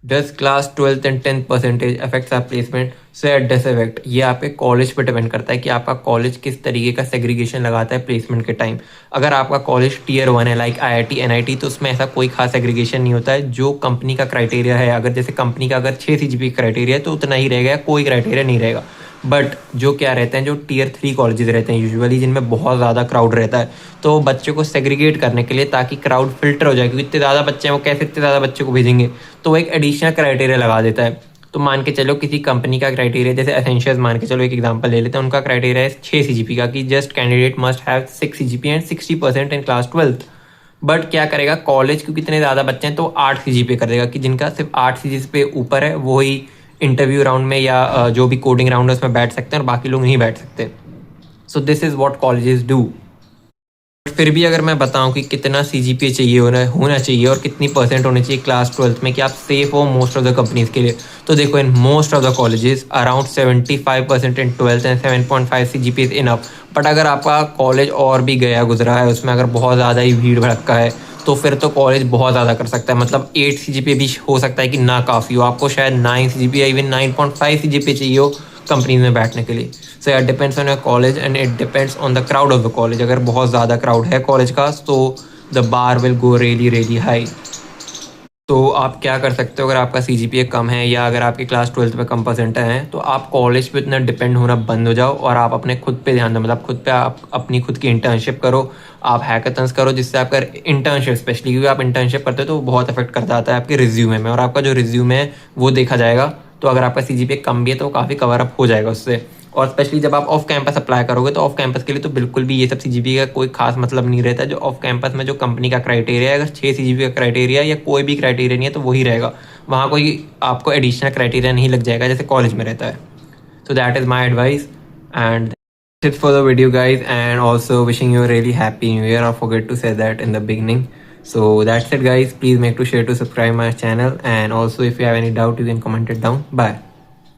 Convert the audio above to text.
Does class 12th and 10th percentage affects our placement? So yeah does affect, ये आपके college पे depend करता है कि आपका कॉलेज किस तरीके का सेग्रीगेशन लगाता है प्लेसमेंट के टाइम। अगर आपका कॉलेज टीयर 1 है लाइक IIT NIT, तो उसमें ऐसा कोई खास सेग्रीगेशन नहीं होता है। जो कंपनी का क्राइटेरिया है, अगर जैसे कंपनी का अगर 6 CGPA क्राइटेरिया है तो उतना ही रहेगा, कोई क्राइटेरिया नहीं रहेगा। बट जो क्या रहते हैं, जो टीयर 3 कॉलेजेस रहते हैं यूजुअली, जिनमें बहुत ज़्यादा क्राउड रहता है, तो बच्चों को सेग्रीगेट करने के लिए, ताकि क्राउड फिल्टर हो जाए, क्योंकि इतने ज़्यादा बच्चे हैं वो कैसे इतने ज़्यादा बच्चों को भेजेंगे, तो वो एक एडिशनल क्राइटेरिया लगा देता है। तो मान के चलो किसी कंपनी का क्राइटेरिया, जैसे एसेंशियल्स मान के चलो एक एग्जांपल ले लेते हैं, उनका क्राइटेरिया है 6 CGP का, कि just candidate must have 6 CGP and 60% in class 12th। But क्या करेगा कॉलेज, क्योंकि इतने ज़्यादा बच्चे हैं, तो 8 CGP कर देगा, कि जिनका सिर्फ 8 CGP ऊपर है वो ही इंटरव्यू राउंड में या जो भी कोडिंग राउंड है उसमें बैठ सकते हैं, और बाकी लोग नहीं बैठ सकते। So this is what colleges do. फिर भी अगर मैं बताऊं कि कितना CGPA चाहिए होना चाहिए और कितनी परसेंट होनी चाहिए क्लास 12th में कि आप सेफ हो मोस्ट ऑफ द कंपनीज के लिए, तो देखो in most of the colleges around 75% in 12th and 7.5 CGPA is enough. But अगर आपका कॉलेज और भी गया गुजरा है, उसमें अगर बहुत ज़्यादा ही भीड़ भड़का है, तो फिर तो कॉलेज बहुत ज़्यादा कर सकता है। मतलब 8 CGPA भी हो सकता है कि ना काफ़ी हो, आपको शायद 9 CGPA इवन 9.5 CGPA चाहिए हो कंपनीज में बैठने के लिए। So it depends on your college and it depends on the crowd of the college. अगर बहुत ज़्यादा क्राउड है कॉलेज का, तो the bar will go really really high. तो आप क्या कर सकते हो, अगर आपका CGPA कम है या अगर आपकी क्लास 12th में कम परसेंट हैं, तो आप कॉलेज पे इतना डिपेंड होना बंद हो जाओ और आप अपने खुद पे ध्यान दो। मतलब खुद पे आप अपनी खुद की इंटर्नशिप करो, आप हैकाथन्स करो, जिससे आपका इंटर्नशिप, स्पेशली क्योंकि आप इंटर्नशिप करते हो तो वो बहुत अफेक्ट करता आता है आपके रिज्यूमे में, और आपका जो रिज्यूमे है वो देखा जाएगा। तो अगर आपका CGPA कम भी है तो वो काफ़ी कवर अप हो जाएगा उससे। और स्पेशली जब आप ऑफ कैंपस अप्लाई करोगे, तो ऑफ कैंपस के लिए तो बिल्कुल भी ये सब CGPA का कोई खास मतलब नहीं रहता। जो ऑफ कैंपस में जो कंपनी का क्राइटेरिया है, अगर 6 CGPA का क्राइटेरिया या कोई भी क्राइटेरिया नहीं है तो वही रहेगा। वहाँ कोई आपको एडिशनल क्राइटेरिया नहीं लग जाएगा जैसे कॉलेज में रहता है। So that is my advice, and that's it for the video, guys. And also wishing you a really happy new year. I forget to say that in the beginning. So that's it, guys. Please make to share to subscribe my channel, and also if you have any doubt you can comment it down. Bye.